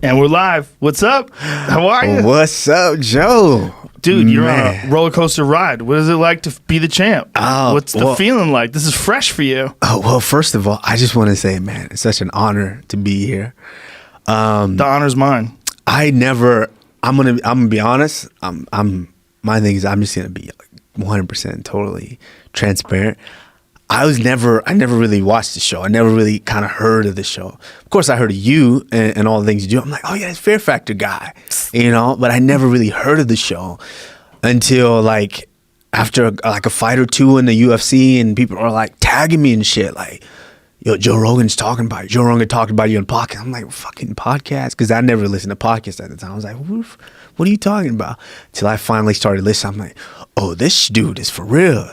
And we're live. What's up? How are you? What's up, Joe? Dude, you're on a roller coaster ride. What is it like to be the champ? What's the feeling like? This is fresh for you. Oh, well, first of all, I just want to say, man, it's such an honor to be here. The honor's mine. I'm gonna be honest. My thing is I'm just gonna be 100% totally transparent. I never really watched the show. I never really kind of heard of the show. Of course, I heard of you and all the things you do. I'm like, oh yeah, it's Fear Factor guy, But I never really heard of the show until like after a fight or two in the UFC, and people are like tagging me and shit, like, yo, Joe Rogan's talking about you. Joe Rogan talking about you on podcast. I'm like, fucking podcast, because I never listened to podcasts at the time. I was like, what are you talking about? Till I finally started listening. I'm like, oh, this dude is for real.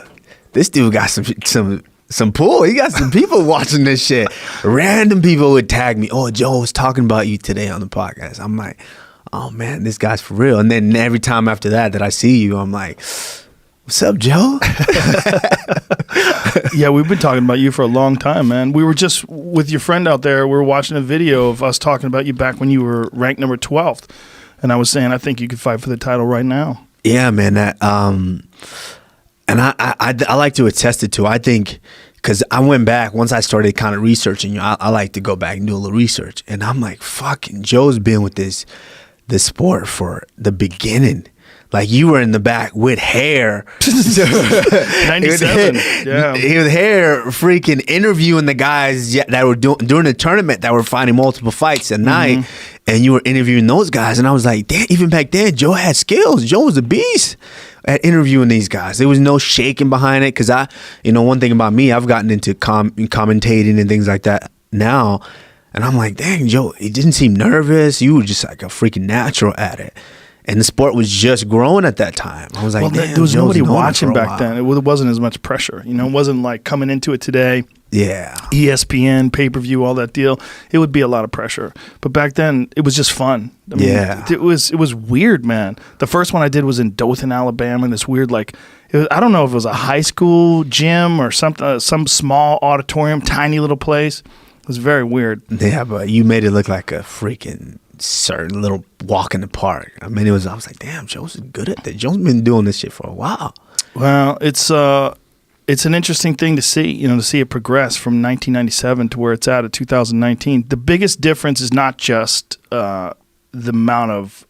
This dude got some pull. He got some people watching this shit. Random people would tag me. Oh, Joe was talking about you today on the podcast. I'm like, oh man, this guy's for real. And then every time after that I see you, I'm like, what's up, Joe? Yeah, we've been talking about you for a long time, man. We were just with your friend out there. We were watching a video of us talking about you back when you were ranked number 12th. And I was saying, I think you could fight for the title right now. Yeah, man. And I like to attest it to. I think, because I went back once I started kind of researching you. I like to go back and do a little research, and I'm like, fucking Joe's been with this sport for the beginning. Like, you were in the back with hair. 97. Yeah. With hair, freaking interviewing the guys that were during the tournament that were fighting multiple fights at night, and you were interviewing those guys. And I was like, damn, even back then, Joe had skills. Joe was a beast at interviewing these guys. There was no shaking behind it, because one thing about me, I've gotten into commentating and things like that now, and I'm like, dang, Joe, he didn't seem nervous. You were just like a freaking natural at it. And the sport was just growing at that time. I was like, damn, there was nobody watching back then. It wasn't as much pressure. It wasn't like coming into it today. Yeah. ESPN, pay-per-view, all that deal. It would be a lot of pressure. But back then, it was just fun. I mean, it was weird, man. The first one I did was in Dothan, Alabama, in this weird, I don't know if it was a high school gym or something, some small auditorium, tiny little place. It was very weird. Yeah, but you made it look like a freaking certain little walk in the park. I mean, I was like, damn, Joe's good at that. Joe's been doing this shit for a while. Well, it's an interesting thing to see, to see it progress from 1997 to where it's at 2019. The biggest difference is not just the amount of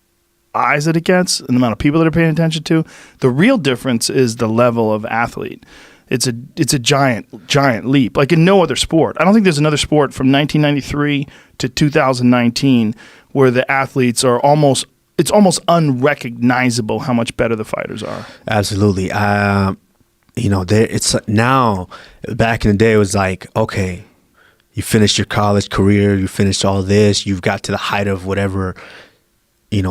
eyes that it gets and the amount of people that are paying attention to. The real difference is the level of athlete. It's a giant leap, like in no other sport. I don't think there's another sport from 1993 to 2019 where the athletes are it's almost unrecognizable how much better the fighters are. Absolutely. It's now, back in the day, it was like, okay, you finished your college career, you finished all this, you've got to the height of whatever,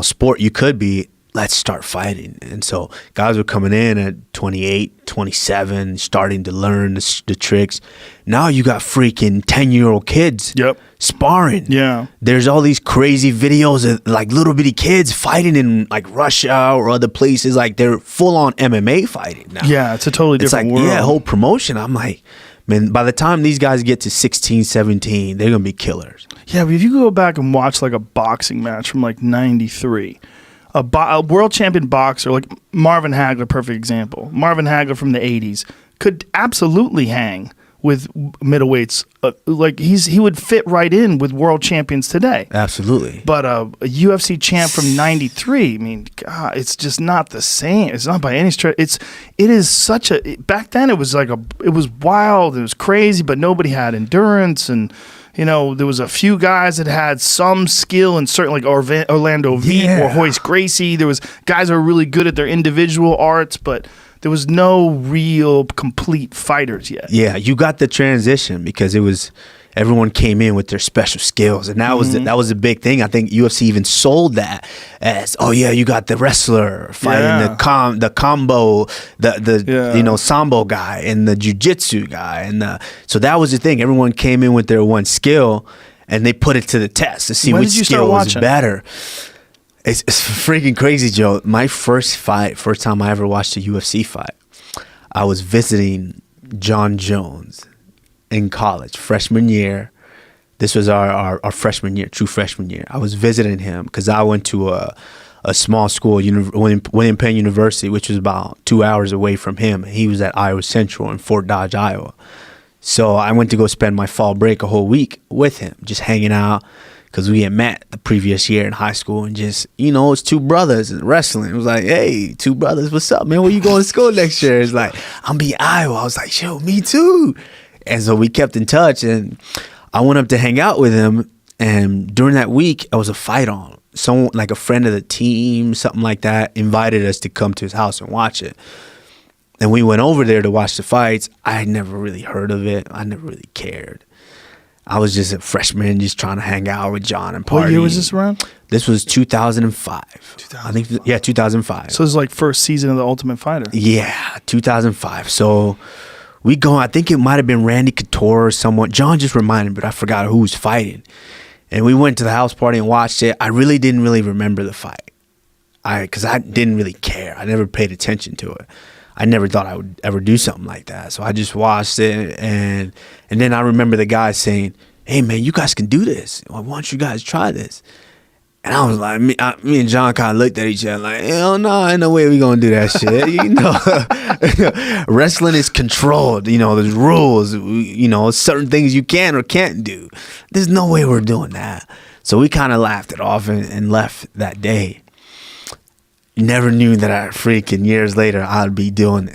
sport you could be. Let's start fighting. And so guys were coming in at 28, 27, starting to learn the tricks. Now you got freaking 10-year-old kids sparring. Yeah. There's all these crazy videos of like little bitty kids fighting in like Russia or other places. Like, they're full on MMA fighting now. Yeah, it's a totally different world. Yeah, whole promotion. I'm like, man, by the time these guys get to 16, 17, they're going to be killers. Yeah, but if you go back and watch like a boxing match from like 93, a world champion boxer like Marvin Hagler, perfect example. Marvin Hagler from the 80s could absolutely hang with middleweights. He would fit right in with world champions today. Absolutely. But a UFC champ from 93, I mean, God, it's just not the same. It's not by any stretch. It is such a, back then it was wild, it was crazy, but nobody had endurance, and there was a few guys that had some skill in certain, like Orlando Veet or Hoist Gracie. There was guys that were really good at their individual arts, but there was no real complete fighters yet. Yeah, you got the transition because everyone came in with their special skills, and that was a big thing. I think UFC even sold that as, oh yeah, you got the wrestler fighting the combo, the sambo guy and the jiu-jitsu guy, and so that was the thing. Everyone came in with their one skill, and they put it to the test to see which skill was better. It's freaking crazy, Joe. My first time I ever watched a UFC fight, I was visiting John Jones in college, freshman year. This was our freshman year, true freshman year. I was visiting him because I went to a small school, William Penn University, which was about 2 hours away from him. He was at Iowa Central in Fort Dodge, Iowa. So I went to go spend my fall break a whole week with him, just hanging out, because we had met the previous year in high school, and just, it's two brothers in wrestling. It was like, hey, two brothers, what's up, man? Where you going to school next year? It's like, I'm be Iowa. I was like, yo, me too. And so we kept in touch, and I went up to hang out with him, and during that week, there was a fight on. Someone, like a friend of the team, something like that, invited us to come to his house and watch it. And we went over there to watch the fights. I had never really heard of it. I never really cared. I was just a freshman, just trying to hang out with John and party. What year was this around? This was 2005. 2005. I think, yeah, 2005. So it was like first season of The Ultimate Fighter. Yeah, 2005. So we go, I think it might have been Randy Couture or someone. John just reminded me, but I forgot who was fighting. And we went to the house party and watched it. I really didn't remember the fight. Because I didn't really care. I never paid attention to it. I never thought I would ever do something like that. So I just watched it, and then I remember the guy saying, hey, man, you guys can do this. Why don't you guys try this? And I was like, me and John kind of looked at each other like, hell no, ain't no way we going to do that shit. Wrestling is controlled. There's rules. Certain things you can or can't do. There's no way we're doing that. So we kind of laughed it off and left that day. Never knew that freaking years later I'd be doing it.